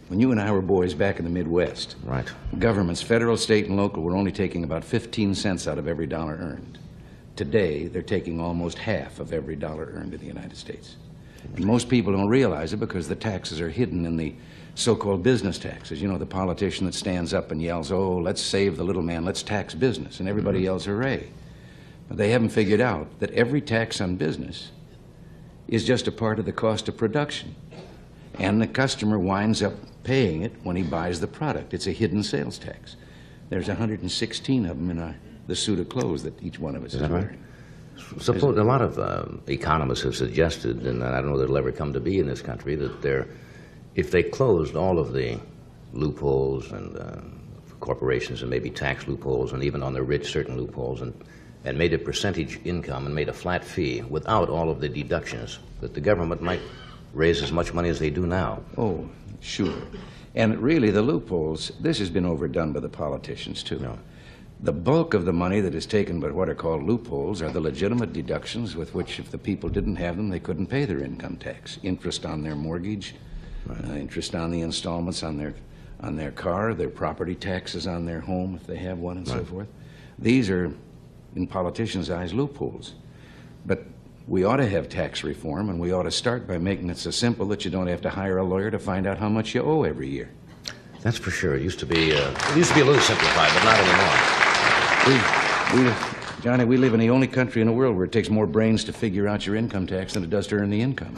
When you and I were boys back in the Midwest, Right. governments, federal, state, and local, were only taking about 15 cents out of every dollar earned. Today, they're taking almost half of every dollar earned in the United States. And most people don't realize it because the taxes are hidden in the so-called business taxes. You know, the politician that stands up and yells, oh, let's save the little man, let's tax business, and everybody yells hooray. But they haven't figured out that every tax on business is just a part of the cost of production. And the customer winds up paying it when he buys the product. It's a hidden sales tax. There's 116 of them in the suit of clothes that each one of us is wearing. Suppose a lot of economists have suggested, and I don't know that it'll ever come to be in this country, that if they closed all of the loopholes and corporations and maybe tax loopholes and even on the rich certain loopholes and made a percentage income and made a flat fee without all of the deductions, that the government might raise as much money as they do now. Oh, sure. And really, the loopholes, this has been overdone by the politicians, too. No. The bulk of the money that is taken by what are called loopholes are the legitimate deductions with which, if the people didn't have them, they couldn't pay their income tax. Interest on their mortgage, interest on the installments on their car, their property taxes on their home, if they have one, and so forth. These are, in politicians' eyes, loopholes. But we ought to have tax reform, and we ought to start by making it so simple that you don't have to hire a lawyer to find out how much you owe every year. That's for sure. It used to be a little simplified, but not anymore. Johnny, we live in the only country in the world where it takes more brains to figure out your income tax than it does to earn the income.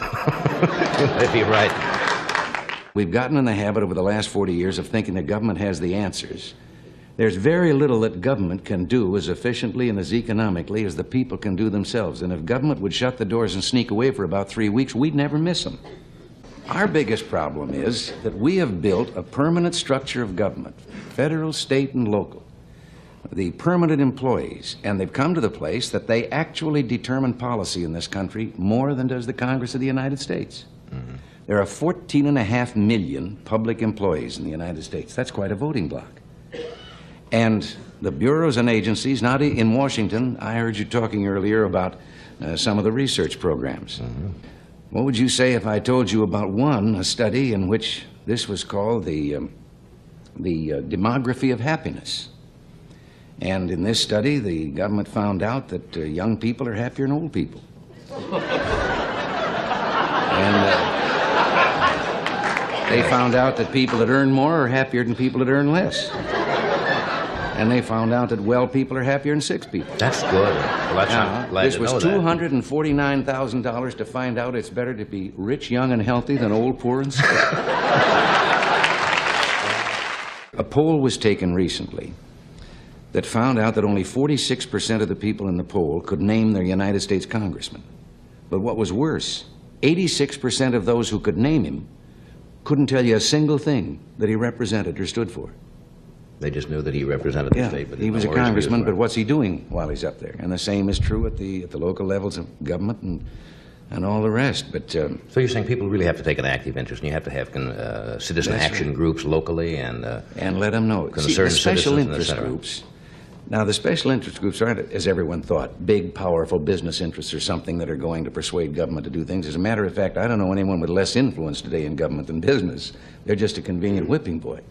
Maybe you're right. We've gotten in the habit over the last 40 years of thinking the government has the answers. There's very little that government can do as efficiently and as economically as the people can do themselves. And if government would shut the doors and sneak away for about 3 weeks, we'd never miss them. Our biggest problem is that we have built a permanent structure of government, federal, state, and local. The permanent employees, and they've come to the place that they actually determine policy in this country more than does the Congress of the United States. Mm-hmm. There are 14.5 million public employees in the United States. That's quite a voting bloc. And the bureaus and agencies, now in Washington, I heard you talking earlier about some of the research programs. Mm-hmm. What would you say if I told you about a study in which this was called the demography of happiness? And in this study, the government found out that young people are happier than old people. And they found out that people that earn more are happier than people that earn less. And they found out that well people are happier than sick people. That's good. Well, that's glad this to was know that. $249,000 to find out it's better to be rich, young, and healthy than old, poor, and sick. A poll was taken recently that found out that only 46% of the people in the poll could name their United States congressman. But what was worse, 86% of those who could name him couldn't tell you a single thing that he represented or stood for. They just knew that he represented the state. But he was a congressman, but what's he doing while he's up there? And the same is true at the local levels of government and all the rest. But so you're saying people really have to take an active interest, and you have to have citizen action groups locally and let them know. Concerned See, the special citizens interest groups. Now, the special interest groups aren't, as everyone thought, big, powerful business interests or something that are going to persuade government to do things. As a matter of fact, I don't know anyone with less influence today in government than business. They're just a convenient whipping boy.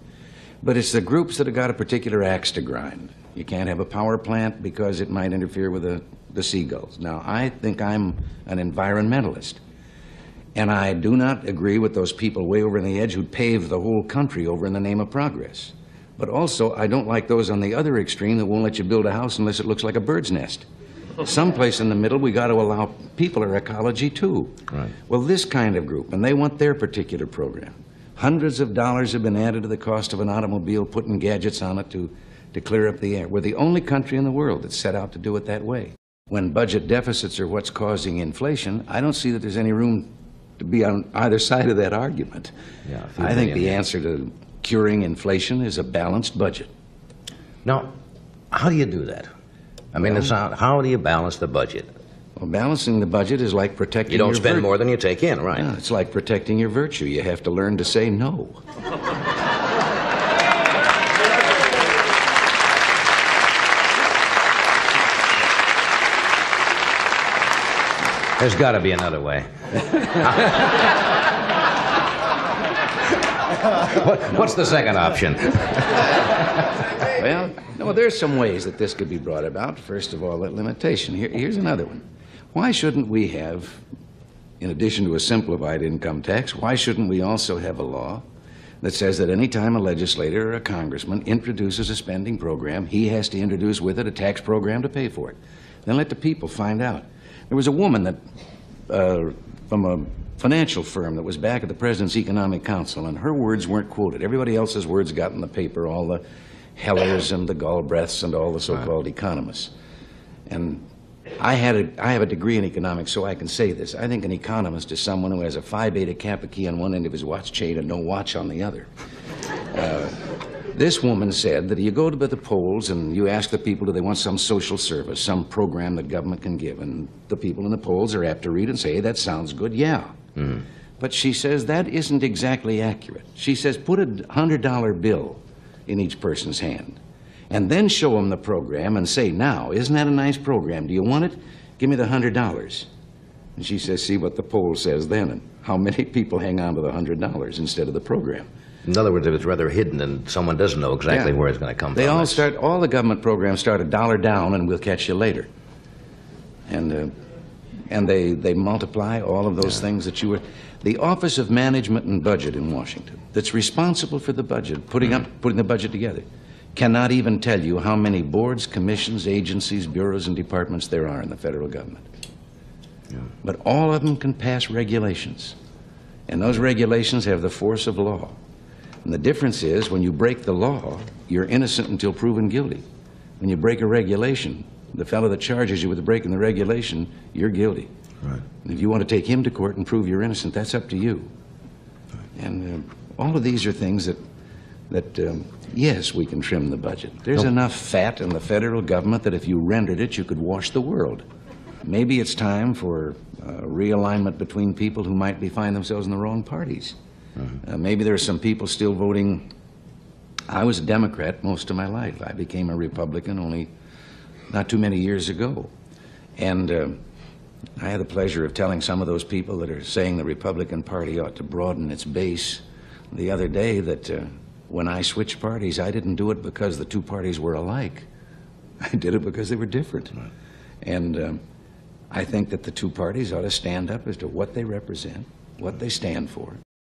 But it's the groups that have got a particular axe to grind. You can't have a power plant because it might interfere with the seagulls. Now, I think I'm an environmentalist, and I do not agree with those people way over on the edge who pave the whole country over in the name of progress. But also, I don't like those on the other extreme that won't let you build a house unless it looks like a bird's nest. Someplace in the middle, we got to allow people our ecology, too. Right. Well, this kind of group, and they want their particular program. Hundreds of dollars have been added to the cost of an automobile, putting gadgets on it to clear up the air. We're the only country in the world that's set out to do it that way. When budget deficits are what's causing inflation, I don't see that there's any room to be on either side of that argument. Yeah, I think the answer to curing inflation is a balanced budget. Now, how do you do that? I mean, how do you balance the budget? Well, balancing the budget is like protecting your virtue. You don't spend more than you take in, right? Yeah, it's like protecting your virtue. You have to learn to say no. There's got to be another way. What's the second option? Well, no, there's some ways that this could be brought about. First of all, that limitation. Here's another one. Why shouldn't we have, in addition to a simplified income tax, why shouldn't we also have a law that says that any time a legislator or a congressman introduces a spending program, he has to introduce with it a tax program to pay for it? Then let the people find out. There was a woman that, from a financial firm that was back at the President's Economic Council, and her words weren't quoted. Everybody else's words got in the paper, all the Hellers and the Galbraiths and all the so-called economists. And I have a degree in economics, so I can say this. I think an economist is someone who has a Phi Beta Kappa key on one end of his watch chain and no watch on the other. This woman said that you go to the polls and you ask the people, do they want some social service, some program that government can give? And the people in the polls are apt to read and say, hey, that sounds good, yeah. Mm-hmm. But she says that isn't exactly accurate. She says put a $100 bill in each person's hand and then show them the program and say, now, isn't that a nice program? Do you want it? Give me the $100. And she says, see what the poll says then, and how many people hang on to the $100 instead of the program. In other words, if it's rather hidden and someone doesn't know exactly where it's going to come from. All the government programs start $1 down and we'll catch you later. And they multiply all of those things that you were... The Office of Management and Budget in Washington, that's responsible for the budget, putting the budget together, cannot even tell you how many boards, commissions, agencies, bureaus, and departments there are in the federal government. Yeah. But all of them can pass regulations. And those regulations have the force of law. And the difference is, when you break the law, you're innocent until proven guilty. When you break a regulation, the fellow that charges you with breaking the regulation, you're guilty. Right. And if you want to take him to court and prove you're innocent, that's up to you. Right. And all of these are things that yes, we can trim the budget. There's enough fat in the federal government that if you rendered it, you could wash the world. Maybe it's time for realignment between people who might find themselves in the wrong parties. Mm-hmm. Maybe there are some people still voting. I was a Democrat most of my life. I became a Republican only not too many years ago. And I had the pleasure of telling some of those people that are saying the Republican Party ought to broaden its base the other day that when I switched parties, I didn't do it because the two parties were alike. I did it because they were different. Right. And I think that the two parties ought to stand up as to what they represent, what they stand for,